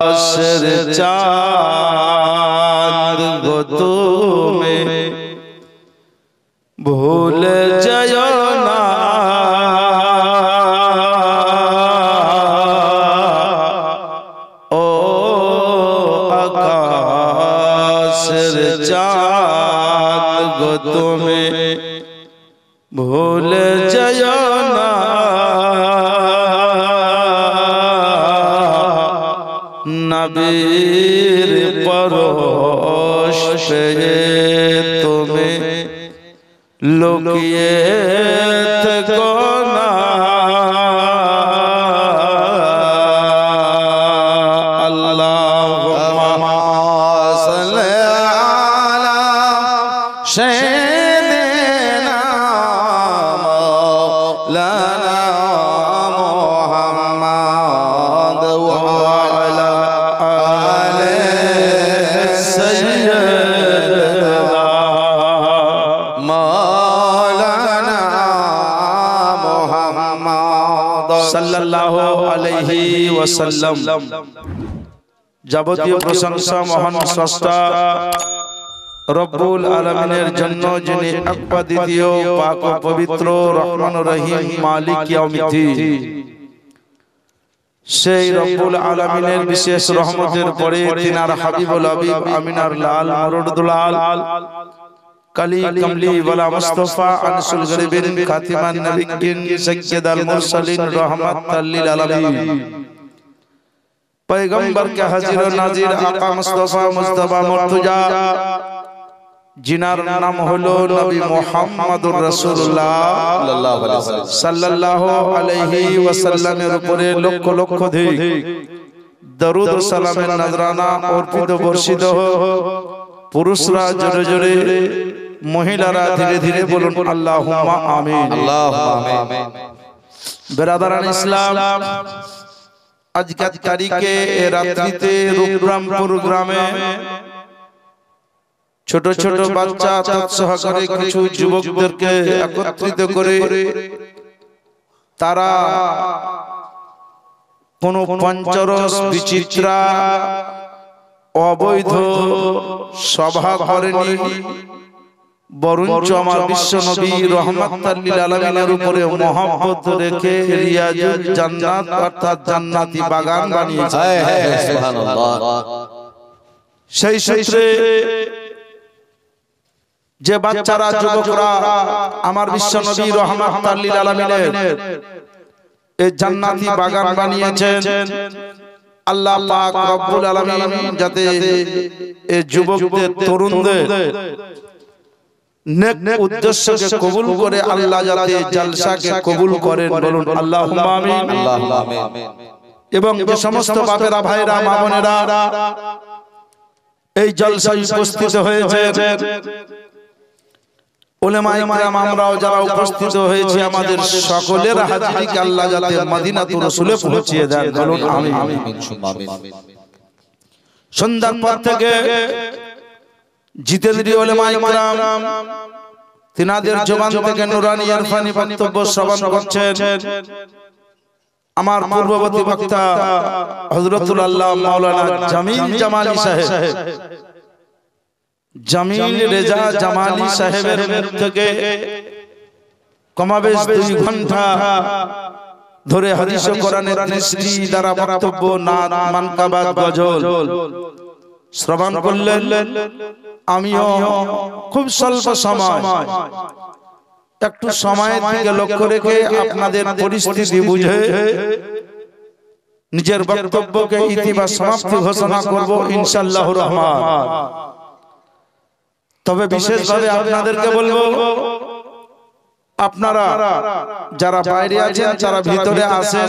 आसर चाँद गो तुम्हें भूल जायो ना ओ आकाशर चाँद गो तुम्हें भूल जायो ना नबीर परोश पे तुम्हें लुकिए को ना अल्लाहुम्मा सल्ली अला सय्यिदिना मौलाना मुहम्मद व अला आले सय्यिदना मौलाना मुहम्मद सल्लल्लाहु अलैहि वसल्लम। যাবতীয় প্রশংসা মহান স্রষ্টা রব্বুল আলামিনের জন্য, যিনি একবা দ্বিতীয় পাক ও পবিত্র রহমানুর রহিম মালিক ইয়াউমিদ্দিন। সেই রব্বুল আলামিনের বিশেষ রহমতের পরে তিনার হাবিবুল হাবিব আমিনার লাল মুরুদুলাল কালি কমলি ওয়ালা মুস্তাফা আনসুল গরিবিন খাতিমান নবিয়্যিন সাইয়্যিদাল মুরসালিন রাহমাতাল লিল আলামিন पैगंबर के हाजिर नाजिर आका मुस्तफा मुस्तफा मुर्तजा जिनार नाम हलो नबी मुहम्मदुर रासूलुल्लाह सल्लल्लाहु अलैहि वसल्लमेर उपरे लक्ष लक्ष धिक दरूद और सालामेर नजराना अर्पित बर्षित पुरुषरा जोरे जोरे महिलारा धीरे धीरे बोलुन अल्लाहुम्मा आमीन अल्लाहुम्मा आमीन। बिरादरान इस्लाम, आज की तारीखे रात्रिते रूपरामपुर ग्रामे छोटो छोटो बच्चा तत्सहकारे किछु युवकदेरके एकत्रित करे तारा कोनो पंचरस विचित्रा अवैध सभा करेनी, বরঞ্চ আমার বিশ্ব নবী রহমাতাল লিল আলামিনের উপরে মহব্বত রেখে রিয়াজুল জান্নাত অর্থাৎ জান্নাতি বাগান বানিয়েছে। সুবহানাল্লাহ। সেই সূত্রে যে বাচ্চারা যুবকরা আমার বিশ্ব নবী রহমাতাল লিল আলামিনের এই জান্নাতি বাগান বানিয়েছেন, আল্লাহ পাক রব্বুল আলামিন যাতে এই যুবকদের তরুণদের नेक उद्देश्य के कबूल करे, अल्लाह जाते जलसा के कबूल करें, बोलुन अल्लाहुम्मा आमीन अल्लाहुम्मा आमीन। एवं जे समस्त बापेरा भाईरा मा बोनेरा এই জলসায় উপস্থিত হয়েছে, উলামায়ে কিরাম আমরাও যারা উপস্থিত হয়েছে, আমাদের সকলের হাজিরিকে আল্লাহ যাতে মদিনাতুর রাসূলে পৌঁছিয়ে দেন, বলুন আমিন আমিন। সন্ধ্যার পর থেকে জিতেন্দ্রী উলামায়ে কিরাম তিনাদের জবান থেকে নুরানি ইরফানি বক্তব্য শ্রবণ করছেন। আমার পূর্ববর্তী বক্তা হযরতুল আল্লাহ মাওলানা জামিল জামালি সাহেব, জামিল রেজা জামালি সাহেবের মুখ থেকে কমাবেশ 2 ঘন্টা ধরে হাদিস ও কোরআনের দৃষ্টি দ্বারা বক্তব্য, নাত, মানকাবাত, গজল শ্রবণ করলেন। আমিও খুব স্বল্প সময় একটু সময় থেকে লক্ষ্য রেখে আপনাদের পরিস্থিতি বুঝে নিজের বক্তব্যকে ইতি বা সমাপ্তি ঘোষণা করব ইনশাআল্লাহুর রহমান। তবে বিশেষভাবে আপনাদেরকে বলবো, আপনারা যারা বাইরে আছেন, যারা ভিতরে আছেন,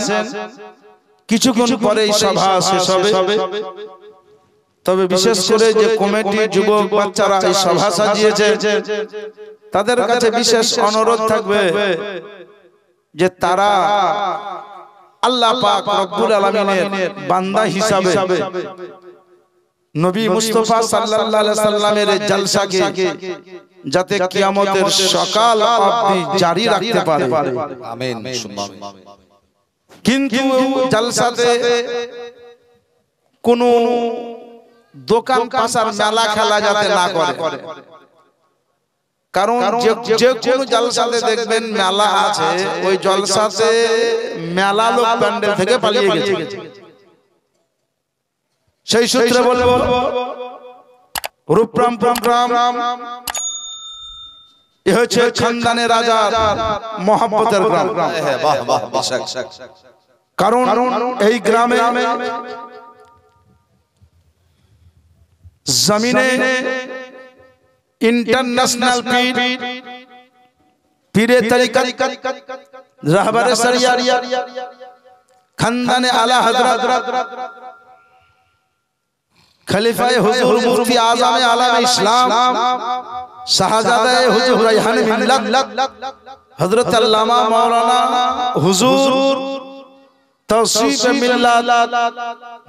কিছুক্ষণ পরে এই সভা শেষ হবে। তবে বিশেষ করে যে কমিটি যুবক বাচ্চারা এই সভা সাজিয়েছে, তাদের কাছে বিশেষ অনুরোধ থাকবে যে তারা আল্লাহ পাক রব্বুল আলামিনের বান্দা হিসাবে নবী মুস্তাফা সাল্লাল্লাহু আলাইহি সাল্লামের জলসাকে যাতে কিয়ামতের সকাল অবধি জারি রাখতে পারে, আমিন। কিন্তু জলসাতে কোনো দোকান পাশার মেলা খেলা যাতে না করে, কারণ যে কোনো জলসাতে দেখবেন মেলা আছে, ওই জলসাতে মেলা লোক প্যান্ডেল থেকে পালিয়ে গেছে। সেই সূত্রে বলবো রূপরাম প্রোগ্রাম এ হচ্ছে খানদানের রাজা মোহাম্মতের গ্রাম। কারণ এই গ্রামে জমিনে इंटरनेशनल पीरे तरीक़त रहबरे शरियत खानदान आला हजरत खलीफाए हुजूर मुफ्ती आज़म आलम इस्लाम शाहज़ादा हुजूर रैहान मिल्लत हजरत अल्लामा मौलाना हुजूर तौसीफ मिल्लत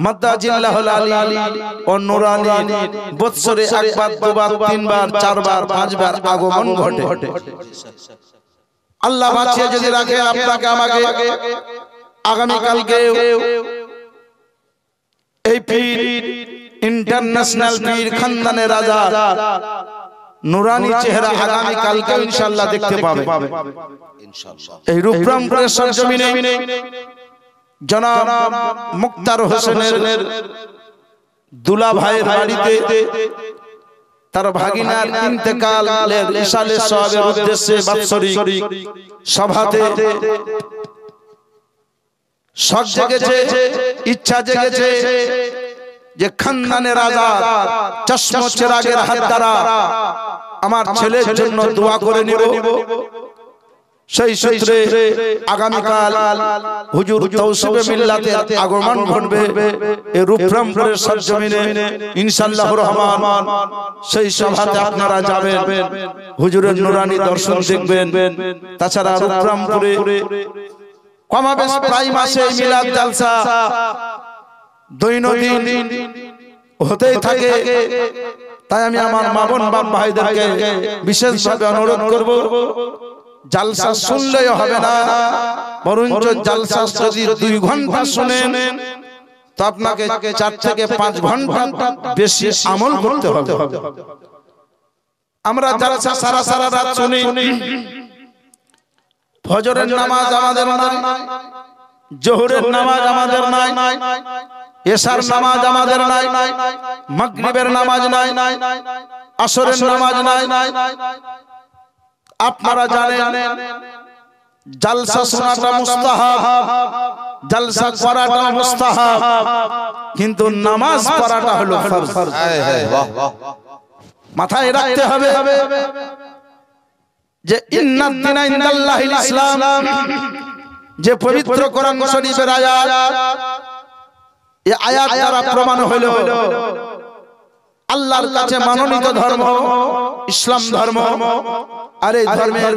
मद्दाजिल्लाहुल अली और नूरानी बत्सरे एकबार दुबार तीनबार चारबार पांचबार आगमन घटे। अल्लाह बादशाह যদি রাখে আপনাকে আমাকে আগামী কালকে এই পীর ইন্টারন্যাশনাল পীর খানদানের রাজা নূরানি চেহারা আগামী কালকে ইনশাআল্লাহ দেখতে পাবে ইনশাআল্লাহ। এই রূপরামপুরের সরজমিনে জনাব মুক্তার হোসেনের দুলা ভাইয়ের বাড়িতে তার ভাগিনার ইন্তেকালের ইশালে সওয়াবের উদ্দেশ্যে বাৎসরিক সভাতে শখ জেগেছে, ইচ্ছা জেগেছে যে খানদানের রাজা চশমা চিরাগের হাত দ্বারা আমার ছেলের জন্য দোয়া করে নিব। সেই সূত্রে আগামীকাল হুজুর তৌসিফে মিল্লাতের আগমন ঘটবে এই রূপরামপুরের সরজমিনে ইনশাআল্লাহুর রহমান। সেই সভাতে আপনারা যাবেন, হুজুরের নূরানি দর্শন দেখবেন। তাছাড়া রূপরামপুরে কমাবেশ প্রায় মাসে মিলাদ জালসা দৈনন্দিন হতেই থাকে। তাই আমি আমার মা বোন বাপ ভাইদেরকে বিশেষভাবে অনুরোধ করব, জালসা শুনলেই হবে না, বরঞ্চ জালসা যদি 2 ঘন্টা শুনেন তো আপনাকে 4 থেকে 5 ঘন্টা বেশি আমল করতে হবে। আমরা জালসা সারা সারা রাত শুনি, ফজরের নামাজ আমাদের নাই, জোহরের নামাজ আমাদের নাই, এশার নামাজ আমাদের নাই, মাগরিবের নামাজ নাই, আসরের নামাজ নাই। আপনারা জানেন জালসা শোনাটা মুস্তাহাব, জালসা করাটা মুস্তাহাব, কিন্তু নামাজ পড়াটা হলো ফরজ। মাথায় রাখতে হবে যে ইন্নাদ দীনা ইনদাল্লাহিল ইসলাম, যে পবিত্র কোরআন শরীফের আয়াত, এই আয়াত দ্বারা প্রমাণ হলো আল্লাহর কাছে মনোনীত ধর্ম ইসলাম ধর্ম। আর এই ধর্মের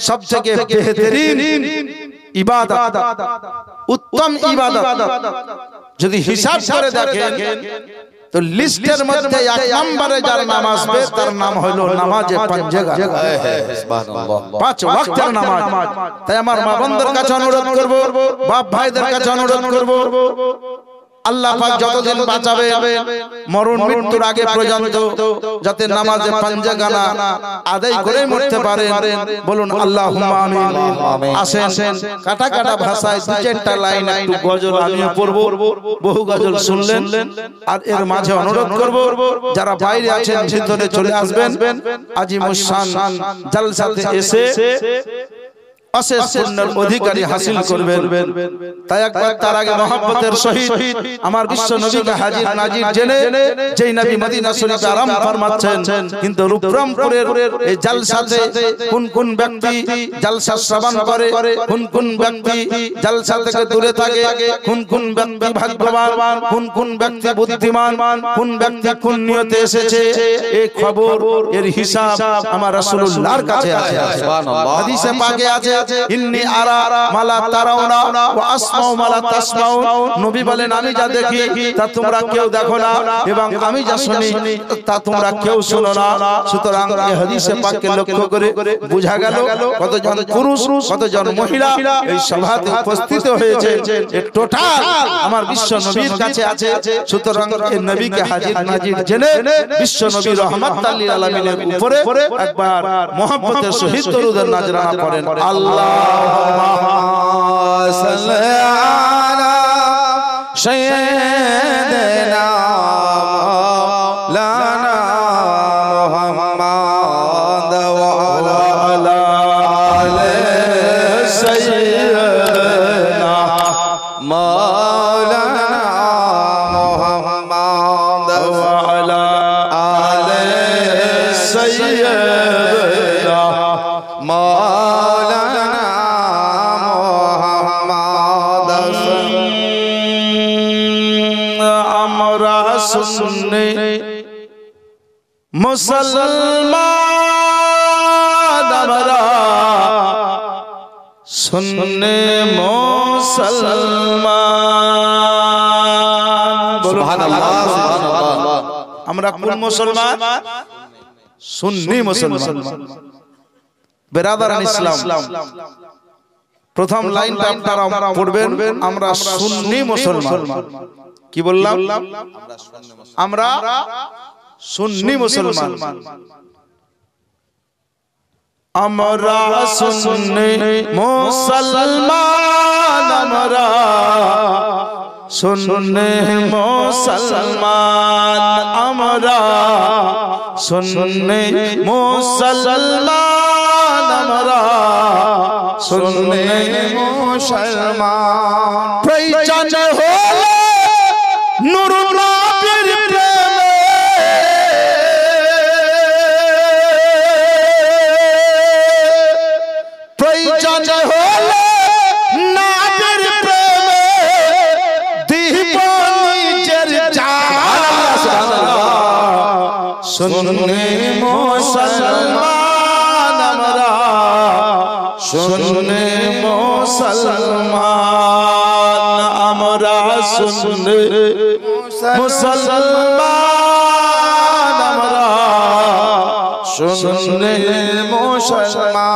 সবথেকে বেহতরিন ইবাদত, উত্তম ইবাদত যদি হিসাব করে দেখেন তো লিস্টের মধ্যে 1 নম্বরে যার নাম আসবে তার নাম হলো নামাজে পাঁচেগা, সুবহানাল্লাহ, 5 ওয়াক্তের নামাজ। তাই আমার মা বোনদের কাছে অনুরোধ করব, বাপ ভাইদের কাছে অনুরোধ করব, আল্লাহ পাক যতদিন বাঁচাবে মরণ মৃত্যুর আগে পর্যন্ত যাতে নামাজে পাঁচেগানা আদায় করে মরতে পারেন, বলুন আল্লাহুম্মা আমিন। আসেন কাটা কাটা ভাষায় 2-4টা লাইন একটু গজল আমিও পড়ব, বহু গজল শুনলেন। আর এর মাঝে অনুরোধ করব যারা বাইরে আছেন ভিতরে চলে আসবেন, আজিমুশান জালসাতে এসে অশেষ পুণ্যের অধিকারী হাসিল করবেন। তাই একবার তার আগে মহব্বতের সহিত আমার বিশ্ব নবীকে হাজির নাজির জেনে যেই নবী মদিনা শরীফে আরাম ফরমাচ্ছেন, কিন্তু রূপরামপুরের এই জালসাতে কোন কোন ব্যক্তি জালসা শ্রবণ করে, কোন কোন ব্যক্তি জালসা থেকে দূরে থাকে, কোন কোন ব্যক্তি ভাগ্যবান, কোন কোন ব্যক্তি বুদ্ধিমান, কোন ব্যক্তি কোন নিয়তে এসেছে, এই খবর এর হিসাব আমার রাসূলুল্লাহর কাছে আছে। সুবহানাল্লাহ, হাদিসে পাকে আছে ইন্নী আরা মালা তারাউনা ওয়া আসমাউ মালা তাসমাউন। নবী বলেন আমি যা দেখি তা তোমরা কেউ দেখো না এবং আমি যা শুনি তা তোমরা কেউ শোনো না। সুতরাং এই হাদিসে পাককে লক্ষ্য করে বোঝা গেল কতজন পুরুষ কতজন মহিলা এই সভাতে উপস্থিত হয়েছে, এই টোটাল আমার বিশ্ব নবীর কাছে আছে। সুতরাং এই নবীকে হাজির নাজির জেনে বিশ্ব নবী রহমাতুল লিল আলামিনের উপরে একবার মুহাব্বতের সহিত দরুদের নাজরানা পড়েন। আল্লাহুম্মা সাল্লি আলা সাইয়্যিদিনা মাওলানা মুহাম্মদ ওয়া আলা আলি সাইয়্যিদিনা মাওলানা মুহাম্মদ ওয়া আলা আলি সাইয়্যিদিনা মাওলানা মুহাম্মদ। আমরা সুন্নি মুসলমান, আমরা সুন্নি মুসলমান। সুবহানাল্লাহ সুবহানাল্লাহ। আমরা কোন মুসলমান? সুন্নি মুসলমান। বেরাদারান ইসলাম, প্রথম লাইনটা আপনারা পড়বেন, আমরা সুন্নি মুসলমান। কি বললাম? আমরা সুন্নি মুসলমান। আমরা সুন্নি মুসলমান, আমরা সুন্নি মুসলমান, আমরা সুন্নি মুসলমান, আমরা সুন্নি মুসলমান। প্রয়োজন হলে নূর নবীর প্রেমে, প্রয়োজন হলে নবীর প্রেমে দিব নিজের জান। সুন্নি মুসলমান, আমরা সুন্নি মুসলমান, আমরা সুন্নি মুসলমান, আমরা সুন্নি মুসলমান।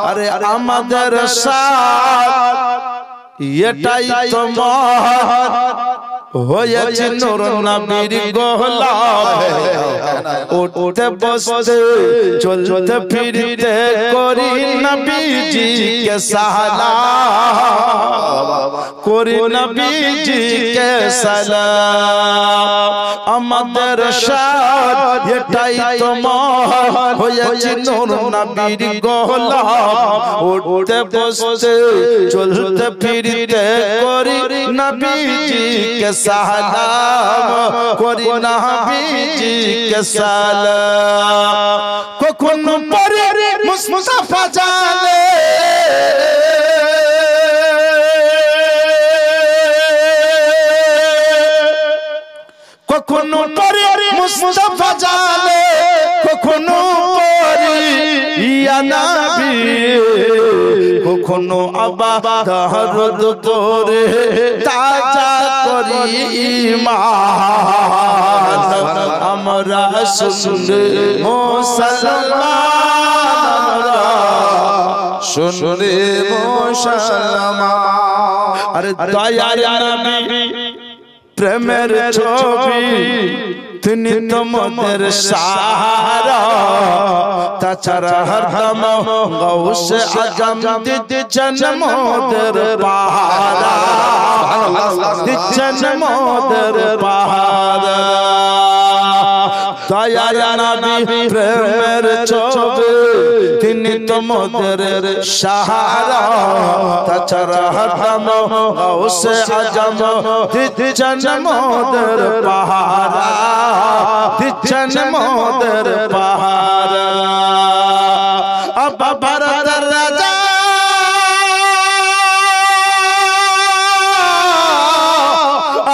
আরে আমাদের সাথ এটাই তো মহৎ হয়েছে নূর নবীর গোলামে। উঠতে বসতে চলতে ফিরতে করি নবীজিকে সালাম, করি নবীজিকে সালাম। আমাদের সাথ এটাই তো মহৎ হয়েছে নূর নবীর গোলাম। উঠতে বসতে চলতে ফিরতে করি নবীজিকে সালাম, করি নবীজিকে সালাম। কখন পরে মুস্তাফা জানে কখনো পরে মুস্তাফা জানে, কখনো পরে ইয়া নবী, কখনো আবার দরুদ পড়ে তাজা করি ঈমান। আমরা সুন্নি মুসলমান, আমরা সুন্নি মুসলমান। আরে দয়ার নবী প্রেমের ছবি, তিনি তোমাদের সাহারা। তাছাড়া হরদম গৌসে আজম দিচ্ছেন মোদের পাহারা, দিচ্ছেন মোদের পাহারা। দয়ার নবী প্রেমের ছবি, তিনি তোমাদের সাহারা। তাছাড়া হরদম গৌসে আজম দিচ্ছেন মোদের পাহারা, দিচ্ছেন মোদের পাহারা। আবা ভারতের রাজা,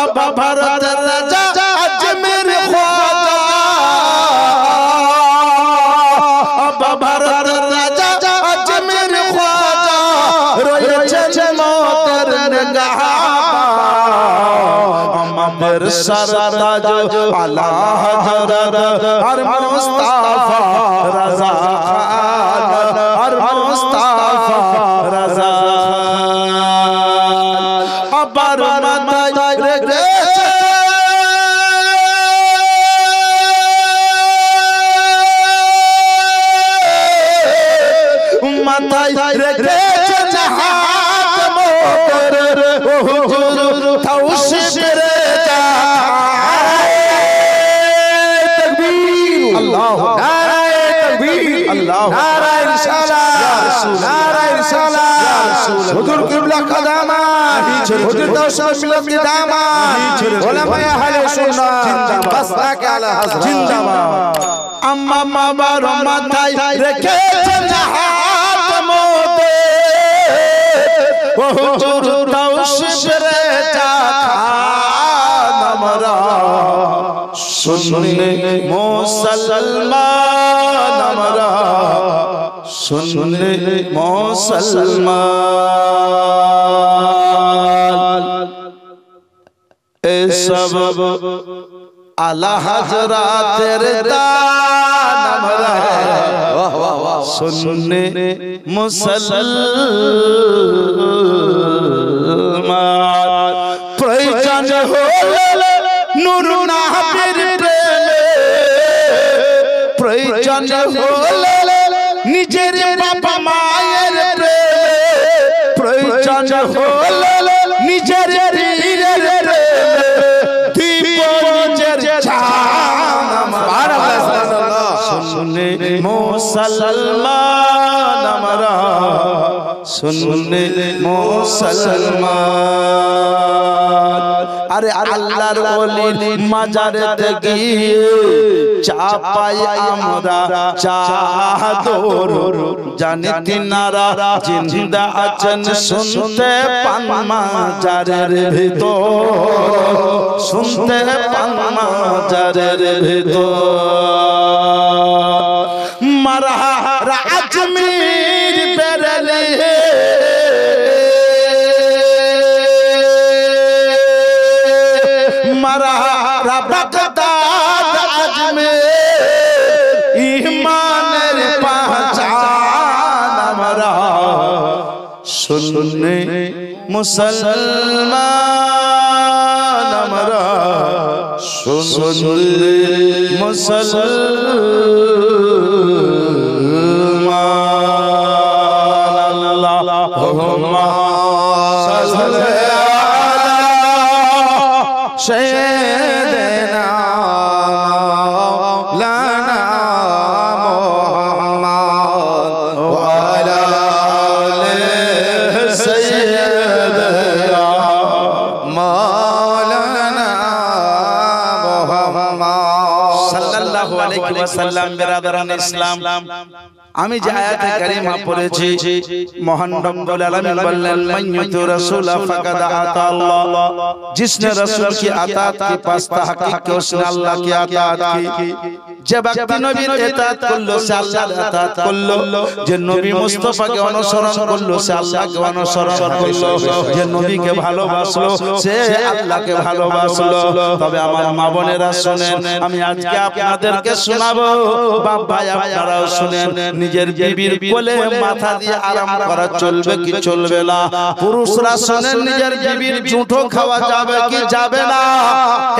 আবা ভারতের রাজা আজমের খ্বাজা, আবা ভারতের রাজা আজমের খ্বাজা। আমাদের সরতাজ আলা হযরত আর মুস্তাফা রাজা খান আর মুস্তাফা রাজা আবার মাথায় রেখেছে মাথায় রেখেছে জাহাত মোর ও হুজুর তাওশিফের তাকবীর আল্লাহু নারায়ে তাকবীর আল্লাহু নারায়ে রিসালাত নারায়ে রিসালাত হুজুর কিবলা কদমা হুজুর তাওশিফ মিলাদ দামা উলামায়ে আহলে সুন্নাহ বাসনাক আলা হযরত জিন্দাবাদ আম্মা বাবার মাথায় রেখেছে জাহাত মোদে ও হুজুর তাওশিফের খান আমরা সুন্নি মুসলমান আমরা সুন্নি মুসলমান এ সব আলা হযরতের দান আমরা সুন্নি মুসলমান প্রয়োজন হলে নূর নবীর প্রেমে প্রয়োজন হলে নিজের বাবা মায়ের প্রেমে প্রয়োজন হলে নিজের পীরের প্রেমে দিব নিজের জান সুন্নি মুসলমান আমরা সুন্নি মুসলমান আরে আল্লাহর ওলি মাজারেতে গিয়ে চাপাই আমরা চাদর জানি তিনারা জিন্দা আছেন শুনতে পান মাজারের ভিতর শুনতে পান মাজারের ভিতর মারা আজমির বেরলে মারা বাগদাদ আজমির ইমানের পহচান আমরা সুন্নি মুসলমান আমরা সুন্নি মুসলমান আল্লাহুম্মা সাল্লি سيدنا مولانا محمد وعلى آله سيدنا مولانا محمد صلى الله عليه وسلم برادران ইসলাম আমি যে আয়াতে কারিমা পড়েছি মহান রব্বুল আলামিন বললেন মাইয়ুতু রাসূলা ফাকাদ আতা আল্লাহ जिसने रसूल की अताअत की पास तहकीक के उसने अल्लाह की अताअत की যে ব্যক্তি নবীর ইতাআত করলো সে আল্লাহর ইতাআত করলো যে নবী মুস্তাফাকে অনুসরণ করলো সে আল্লাহকে অনুসরণ করলো যে নবীকে ভালোবাসলো সে আল্লাহকে ভালোবাসলো তবে আমার মা বোনেরা শুনেন আমি আজকে আপনাদেরকে শোনাবো বাপ ভাই আপনারাও শুনেন নিজের বিবির কোলে মাথা দিয়ে আরাম করা চলবে কি চলবে না পুরুষরা শুনেন নিজের বিবির জুঠো খাওয়া যাবে কি যাবে না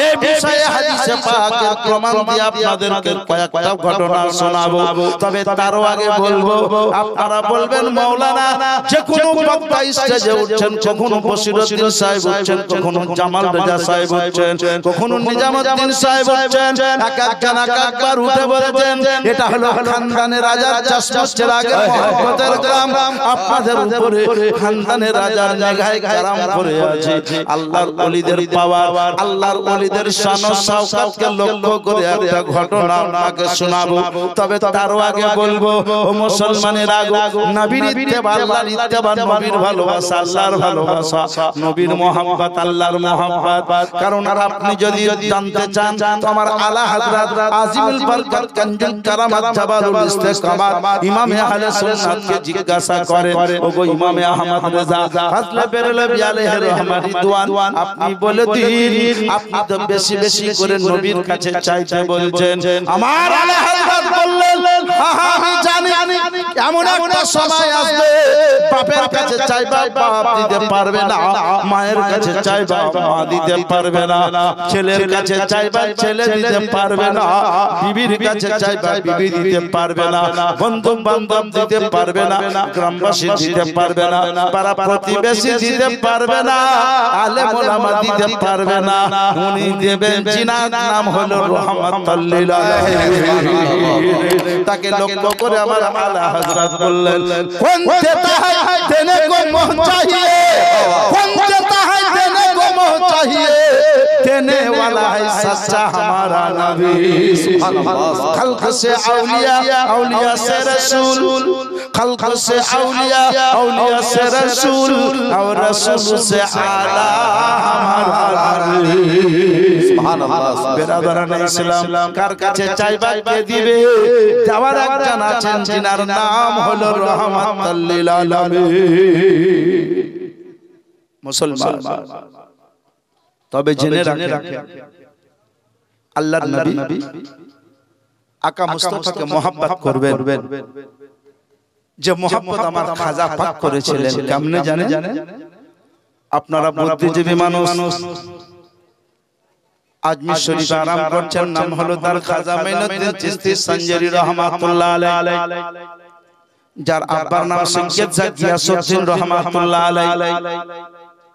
এই বিষয়ে হাদিসে পাকের প্রমাণ দিয়ে আপনাদেরকে কয়েকটা ঘটনা শোনাবো তবে তারও আগে বলবো আপনারা বলবেন মাওলানা যে কোনো বক্তা স্টেজে উঠছেন কখনো বশিরউদ্দিন সাহেব উঠছেন কখনো জামাল রেজা সাহেব উঠছেন কখনো নিজামউদ্দিন সাহেব উঠছেন এক একজন এক একবার উঠে বলেছেন এটা হলো খানদানের রাজার চশমা চেরাগের মহব্বতের গ্রাম আপনাদের উপরে খানদানের রাজার জায়গায় কারাম করে আছে আল্লাহর ওলিদের পাওয়ার আল্লাহর ওলিদের শান ও শওকতকে লক্ষ্য করে একটা ঘটনা আপনাকে শোনাবো তবে তারও আগে বলবো ও মুসলমানের আগো নবীর ইত্তেবা আল্লাহর ইত্তেবা নবীর ভালোবাসা আল্লাহর ভালোবাসা নবীর মহব্বত আল্লাহর মহব্বত কারণ আর আপনি যদি জানতে চান তো আমার আলা হযরত আজিমুল বরকত কানজুল কারামাত জাবালুল ইস্তিকামাত ইমামে আহলে সুন্নাত কে জিজ্ঞাসা করে ওগো ইমামে আহমদ রেজা ফাজলে বেরেলভী আলাইহি রহমাত রিদওয়ান আপনি বলে দিন আপনি তো বেশি বেশি করে নবীর কাছে চাইতে বলছেন আমার আলে হযরত বললেন আমি জানি এমন একটা সময় আসবে বাপের কাছে চাইবা বাপ দিতে পারবে না মায়ের কাছে চাইবা মা দিতে পারবে না ছেলের কাছে চাইবা ছেলে দিতে পারবে না বিবির কাছে চাইবা বিবি দিতে পারবে না বন্ধু বান্ধব দিতে পারবে না গ্রামবাসী দিতে পারবে না পাড়া প্রতিবেশী দিতে পারবে না আলেম ওলামা দিতে পারবে না উনি দেবেন জিনার নাম হলো রহমাতুল লিল আলামিন তাকে লক্ষ্য করে আমার আলা হযরত বললেন কোন দেতা है देने को मोह चाहिए कौन देता है देने को मोह चाहिए देने वाला है सच्चा हमारा नबी सुभान अल्लाह खल्क से औलिया औलिया से रसूल खल्क से औलिया औलिया से रसूल और रसूल से आला हमारा नबी सुभान अल्लाह बिरादरान इस्लाम कार কাছে চাইবা কে দিবে দেওয়ার একজন আছেন যিনার নাম হলো রহমাতুল লিল আলামিন মুসলমান তবে জেনে রাখেন আল্লাহর নবী আকা মুস্তাফাকে mohabbat করবেন যে mohabbat আমার খাজা পাক করেছিলেন কেমনে জানেন আপনারা বুদ্ধিজীবী মানুষ আজমির শরীফ আরাম করছেন নাম হলো তার খাজা মাইনুদ্দিন চিশতি সঞ্জরি রাহমাতুল্লাহ আলাইহি যার আব্বার নাম সৈয়দ গিয়াসউদ্দিন রাহমাতুল্লাহ আলাইহি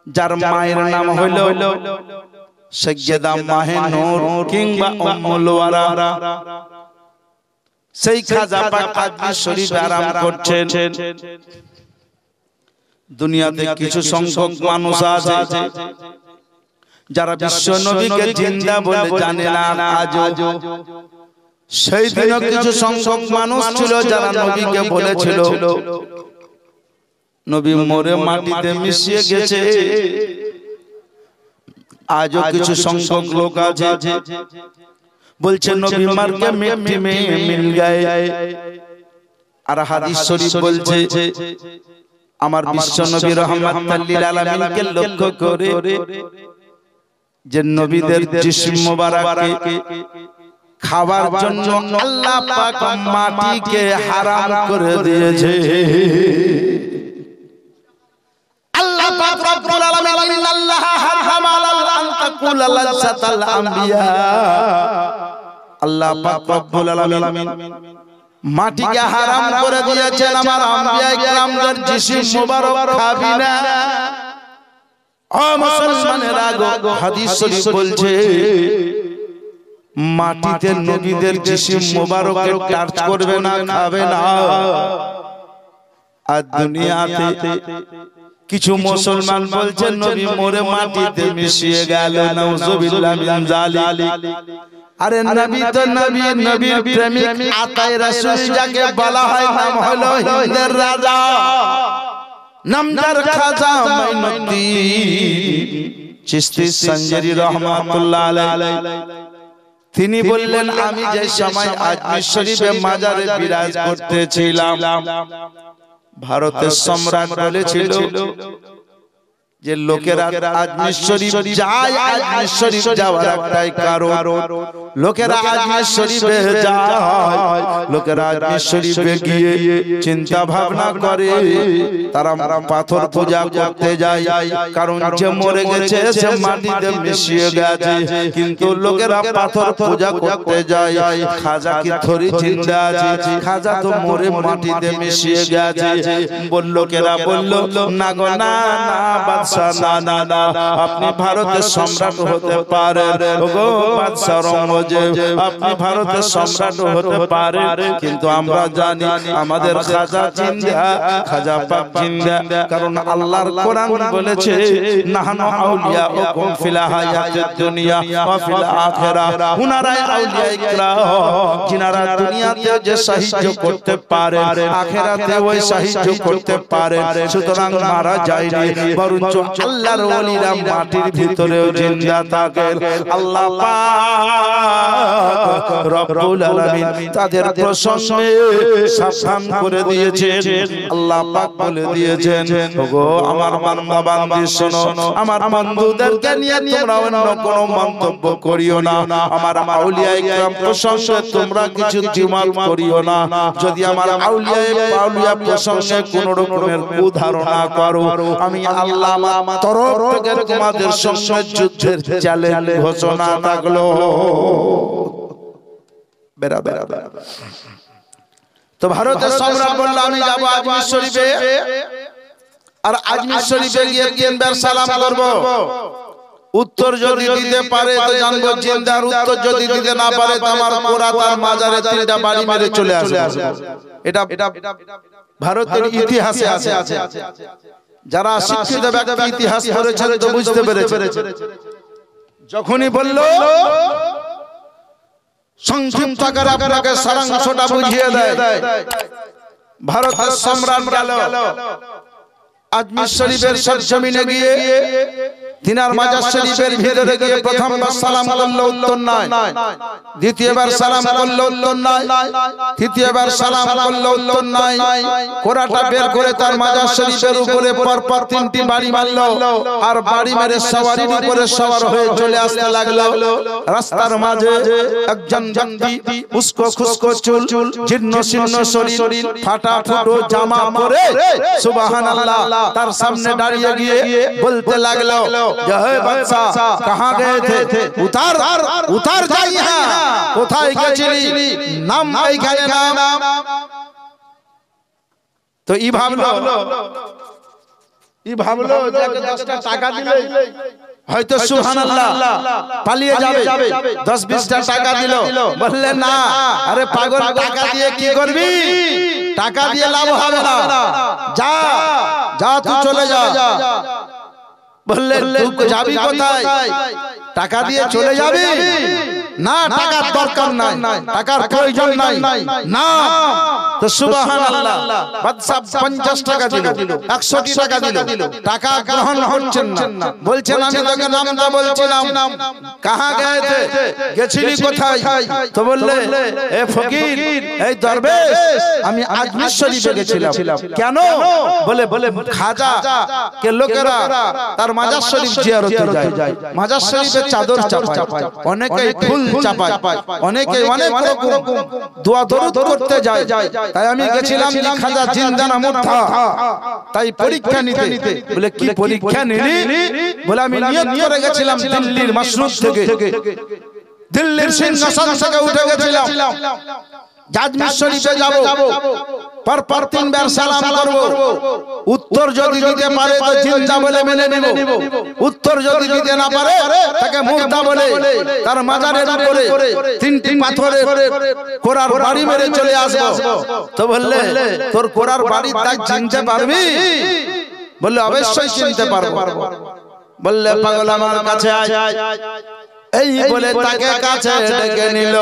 যার মায়ের নাম হলো সৈয়দা মাহে নূর কিংবা উম্মুল ওয়ারা সেই খাজা পাক আজমির শরীফ আরাম করছেন দুনিয়াতে কিছু সংখ্যক মানুষ আছে যারা বিশ্ব নবীকে জিন্দা বলে জানে না আজও সেই দিনও কিছু সংখ্যক মানুষ ছিল যারা নবীকে বলেছিল নবী মরে মাটিতে মিশিয়ে গেছে আজও কিছু সংখ্যক লোক আছে বলছে নবী মারকে মিट्टी में मिल गए আর হাদিস শরীফ বলছে আমার বিশ্ব নবী রহমাতুল লিল আলামিনকে লক্ষ্য করে যে নবীদের জিসম মোবারককে খাবার জন্য আল্লাহ পাক মাটিকে হারাম করে দিয়েছে আল্লাহ পাক রব্বুল আলামিন আল্লাহ হারাম আন তাকুল লাযাতাল আম্বিয়া আল্লাহ পাক রব্বুল আলামিন মাটিকে হারাম করে দিয়েছেন আমার আম্বিয়া কিরামদের জিসম মোবারক খাবি না ও মুসলমানেরা গো হাদিস শরীফ বলছে মাটিতে নবীদের জিসম মোবারকে টাচ করবে না খাবে না আর দুনিয়াতে কিছু মুসলমান বলছেন নবী মরে মাটিতে মিশিয়ে গেল নাউজুবিল্লাহ মিন যালিক আরে নবী তো নবী নবীর প্রেমিক আতায়ে রাসূল যাকে বলা হয় নাম হলো হিন্দের রাজা নামদার খাজা মাইনুদ্দিন চিশতি সঞ্জরি রাহমাতুল্লাহ আলাইহি তিনি বললেন আমি যে সময় আজমির শরীফে মাজারে বিরাজ করতেছিলাম ভারতের সম্রাট বলেছিল যে লোকেরা আজমির শরীফ যায় আজমির শরীফ যাওয়ার একটাই কারণ লোকেরা আজমির শরীফে যায় লোকেরা আজমির শরীফে গিয়ে চিন্তা ভাবনা করে তারা পাথর পূজা করতে যায় কারণ যে মরে গেছে সে মাটিতে মিশিয়ে গেছে কিন্তু লোকেরা পাথর পূজা করতে যায় খাজা কি থরি জিন্দা আছে খাজা তো মরে মাটিতে মিশিয়ে গেছে লোকেরা বলল না গো না না না না আপনি ভারতের সম্রাট হতে পারেন ওগো বাদশা রঙ্গজেব আপনি ভারতের সম্রাট হতে পারেন কিন্তু আমরা জানি আমাদের খাজা জিন্দা খাজা পাক জিন্দা কারণ আল্লাহর কোরআন বলেছে নাহনু আউলিয়াউকুম ফিল হায়াতিদ দুনিয়া ওয়া ফিল আখিরাহ উনারা আউলিয়া ইকরাম যিনারা দুনিয়াতে যে সাহায্য করতে পারে আখিরাতে ওই সাহায্য করতে পারে সুতরাং মারা যায়নি বরঞ্চ আল্লাহর ওলিরা মাটির ভিতরেও জিন্দা থাকে আল্লাহ পাক রব্বুল আলামিন তাদের প্রসঙ্গে সাবধান করে দিয়েছেন। আল্লাহ পাক বলে দিয়েছেন, ওগো আমার বান্দা বান্দি শোনো, আমার বন্ধুদেরকে নিয়ে তোমরা অন্য কোনো মন্তব্য করিও না, আমার আউলিয়া ইকরাম প্রসঙ্গে তোমরা কিছু দ্বিমত করিও না। যদি আমার আউলিয়া প্রসঙ্গে কোন রকমের কুধারণা করো, আমি আল্লাহ আমার তরফ থেকে তোমাদের সঙ্গে যুদ্ধের চ্যালেঞ্জ ঘোষণা থাকলো। বেরা বেরা বেরা। তো ভারতের সম্রাট বলল, আমি যাব আজমির শরীফে, আর আজমির শরীফে গিয়ে তিনবার সালাম করব। উত্তর যদি দিতে পারে তো জানবো জিন্দার, উত্তর যদি দিতে না পারে তো আমার কোরা তার মাজারে তিনটা বাড়ি মেরে চলে আসবে। এটা ভারতের ইতিহাসে আছে। যারা শিক্ষিত ব্যক্তি ইতিহাস পড়েছেন তো বুঝতে পেরেছে। যখনই বলল সংক্ষিপ্ত আকারে আপনাকে সারাংশটা বুঝিয়ে দেয়, ভারতের সম্রাট গেল আজমির শরীফের সরজমিনে গিয়ে তিনার মাজার শরীফের ভিতরে গিয়ে প্রথমবার সালাম করলো, উত্তর নাই। দ্বিতীয়বার সালাম করলো, উত্তর নাই। তৃতীয়বার সালাম করলো, উত্তর নাই। কোরাটা বের করে তার মাজার শরীফের উপরে পরপর তিনটি বাড়ি মারলো, আর বাড়ি মেরে সওয়ারির উপরে সওয়ার হয়ে চলে আসতে লাগলো। রাস্তার মাঝে একজন ব্যক্তি উস্কো খুস্কো চুল, জীর্ণ শীর্ণ শরীর, ফাটা ফুটো জামা পরে সুবহানাল্লাহ তার সামনে দাঁড়িয়ে গিয়ে বলতে লাগলো, जय बच्चा कहाँ गए थे, उतार जा यहाँ, কোথায় গেছিলি, নাম এইখানে নাম। তো ই ভাবলো যে 10টা টাকা দিলে হয়তো সুবহানাল্লাহ পালিয়ে যাবে, 10-20টা টাকা দিল। বললেন না, আরে পাগল, টাকা দিয়ে কি করবি, টাকা দিয়ে লাভ হবে না, যা যা তুই চলে যা। বললেন তুই যাবি কোথায়, টাকা দিয়ে চলে যাবি না, টাকার দরকার নাই, টাকার প্রয়োজন নাই না। তো সুবহানাল্লাহ বাদশা 50 টাকা দিল, 100 টাকা দিল, টাকা গ্রহণ হচ্ছেন না। বলছেন আমি তোকে নামটা বলছিলাম, কাহা গেছে, গেছিলি কোথায়? তো বললে এ ফকির, এই দরবেশ, আমি আজমির শরীফে গেছিলাম। কেন? বলে খাজা কে লোকেরা তার মাজার শরীফ জিয়ারতে যায়, মাজার শরীফে চাদর চাপায়, অনেকে ফুল চাপায়, অনেকে অনেক রকম দোয়া দরুদ করতে যায়। তাই আমি গেছিলাম খাজা জিন্দা না মুর্দা, তাই পরীক্ষা নিতে। বলে কি পরীক্ষা নিলি? বলে আমি নিয়ত করে গেছিলাম দিল্লির মসনদ থেকে, দিল্লির সিংহাসন থেকে উঠে গেছিলাম, আজমির শরীফে যাব, পরপর 3 বার সালাম করব। উত্তর যদি দিতে পারে তো জিন্দা বলে মেনে নেব, উত্তর যদি দিতে না পারে তাকে মুর্দা বলে তার মাজারের উপরে 3টি পাথরে কোরার বাড়ি মেরে চলে আসব। তো বললে তোর কোরার বাড়ির দাগ চিনতে পারবি? বললে অবশ্যই চিনতে পারবো। বললে পাগল আমার কাছে আয়। এই বলে তাকে কাছে ডেকে নিল,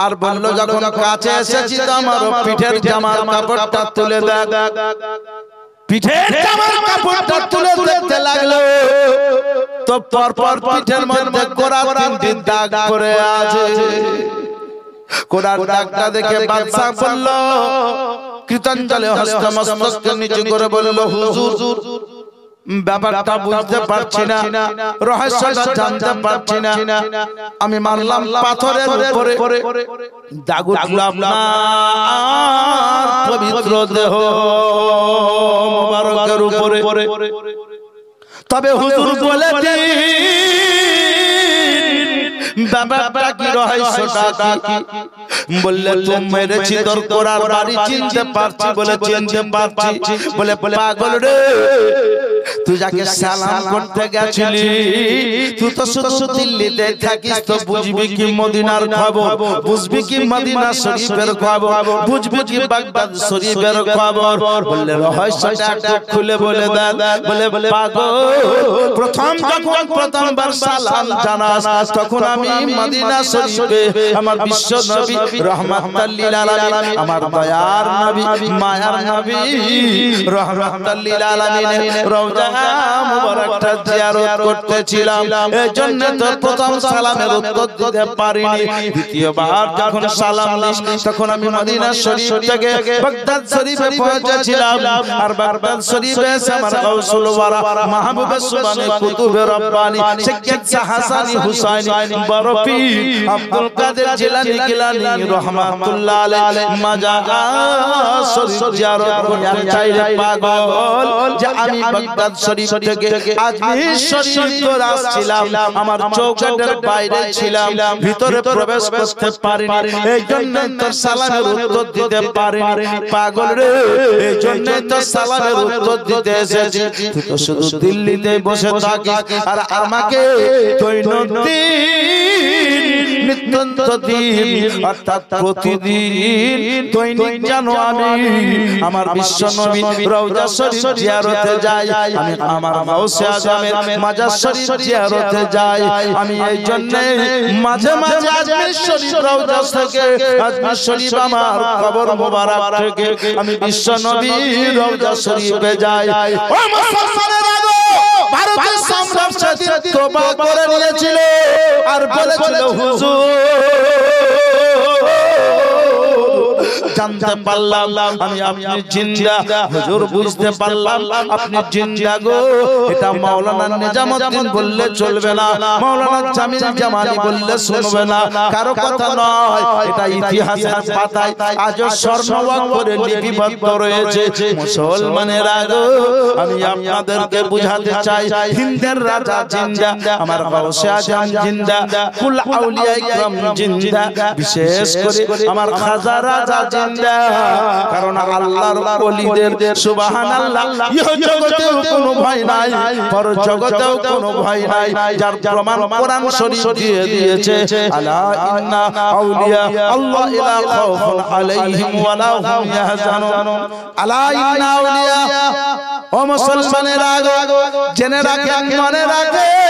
আর বলল যখন কাছে এসেছি তো আমার পিঠের জামার কাপড়টা তুলে দেখ। পিঠের জামার কাপড়টা তুলে দেখতে লাগলো, তো পরপর পিঠের মধ্যে কোরার 3টি দাগ করে আছে। কোরার দাগটা দেখে বাদশা বলল, কৃতাঞ্জলি হস্ত মস্তক নিচু করে বলল, হুজুর ব্যাপারটা বুঝতে পারছি না, রহস্যটা জানতে পারছি না। আমি মানলাম পাথরের উপরে দাগ উঠল আপনার পবিত্র দেহ মোবারকের উপরে, তবে হুজুর বলে ব্যাপারটা কি, রহস্যটা কি? বললে তো মেরেছি তোর কোরার বাড়ি চিনতে পারছি। বলে চিনতে পারছি। বলে পাগল রে, তুই যাকে সালাম করতে গেছিলি, তুই তো শুধু দিল্লিতে থাকিস, তো বুঝবি কি মদিনার খবর, বুঝবি কি মদিনা শরীফের খবর, বুঝবি কি বাগদাদ শরীফের খবর। বললে রহস্যটা একটু খুলে বলে দাদা। বলে পাগল, প্রথমবার সালাম জানাস, তখন আমি মদিনা শরীফে আমার বিশ্ব নবী রহমাতাল লিল আলামিন আমার দয়ার নবী মায়ার নবী রহমাতাল লিল আলামিনের রওজা মুবারকটা জিয়ারত করতেছিলাম এজন্য তো প্রথম সালামের উত্তর দিতে পারিনি দ্বিতীয়বার যখন সালাম নিস তখন আমি মদিনা শরীফ থেকে বাগদাদ শরীফে পৌঁছেছিলাম আর বাগদাদ শরীফে আমার গাউসুল ওয়ারা মাহবুবে সুবহানে কুতুবে রব্বানি শেখ হাসানি হুসাইনি বরফি আব্দুল কাদের জিলানী গিলানী রহমাতুল্লাহ আলাইহি মাজার শরীফ জিয়ারত করতে চাইলে পাগল যে আমি বাগদাদ শরীফ থেকে আজমির শরীফ তো আসছিলাম আমার চৌকাঠের বাইরে ছিলাম ভিতরে প্রবেশ করতে পারিনি এইজন্য তো সালামের উত্তর দিতে পারিনি পাগল রে এইজন্য তো সালামের উত্তর দিতে এসেছি তুই তো শুধু দিল্লিতে বসে থাকিস আর আমাকে দৈনন্দিন নিত্যন্ত দিন অর্থাৎ প্রতিদিন দৈনিক জানো আমি আমার বিশ্ব নবী রওজা শরীফ জিয়ারতে যাই আমি আমার গাউসে আজমের মাজার শরীফ জিয়ারতে যাই আমি এই জন্য মাঝে মাঝে আজমির শরীফ রওজা থেকে আজমির শরীফ আমার কবর মোবারক থেকে আমি বিশ্ব নবী রওজা শরীফে যাই ও মুসলমানেরা গো ভারতের সম্রাট সেদিন তওবা করে নিয়েছিল আর বলেছিল হুজুর জানতে পারলাম আমি আপনি জিন্দা হুজুর বুঝতে পারলাম আপনি জিন্দা গো এটা মাওলানা নিজামউদ্দিন বললে চলবে না মাওলানা জামিল জামানি বললে শুনবে না কারো কথা নয় এটা ইতিহাসের পাতায় আজও স্বর্ণবক করে লিপিবদ্ধ রয়েছে মুসলমানেরা গো আমি আপনাদেরকে বুঝাতে চাই হিন্দের রাজা জিন্দা আমার গাউসে আজম জিন্দা কুল আউলিয়া ইকরাম জিন্দা বিশেষ করে আমার খাজা রাজা জিন্দা কারণ আল্লাহর ওলিদের সুবহানাল্লাহ ইহ জগতেও কোনো ভয় নাই পর জগতেও কোনো ভয় নাই যার প্রমাণ কোরআন শরীফ দিয়ে দিয়েছে আলা ইন্না আউলিয়া আল্লাহ ইলা খাউফুন আলাইহিম ওয়ালা হুম ইয়াহজানুন আলা ইন্না আউলিয়া ও মুসলমানেরা জেনে রাখেন মনে রাখেন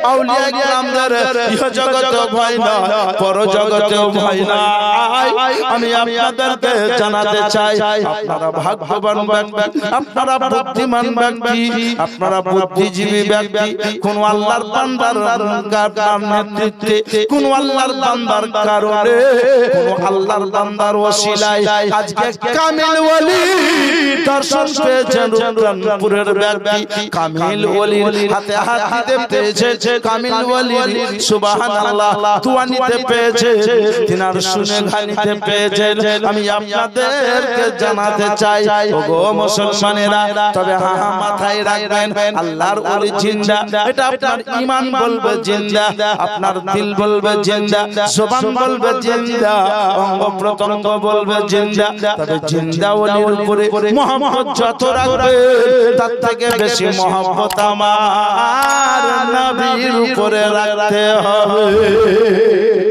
আউলিয়া কিরামদের ইহ জগতেও ভয় নাই পর জগতেও ভয় নাই আমি আপনাদেরকে জানাতে চাই আপনারা ভাগ্যবান ব্যক্তি আপনারা বুদ্ধিমান ব্যক্তি আপনারা বুদ্ধিজীবী ব্যক্তি কোন আল্লাহর বান্দার নেতৃত্বে কোন আল্লাহর বান্দার কারণে কোন আল্লাহর বান্দার ওসিলায় আজকে কামিল ওলি দর্শন পেয়েছেন রূপপুরের ব্যক্তি কামিল ওলির হাতে হাত দিতে পেয়েছে কামিল ওলির সুবহানাল্লাহ দোয়া নিতে পেয়েছে তিনার শুনে গানিতে পেয়েছে আমি আপনাদেরকে জানাতে চাই ওগো মুসলমানেরা তবে হ্যাঁ মাথায় রাখবেন আল্লাহর ওলি জিন্দা এটা আপনার ঈমান বলবে জিন্দা আপনার দিল বলবে জিন্দা জবান বলবে জিন্দা অঙ্গ প্রত্যঙ্গ বলবে জিন্দা তবে জিন্দা ওলির উপরে মহব্বত যত রাখবে তার থেকে বেশি মহব্বত আমার নবীর উপরে রাখতে হবে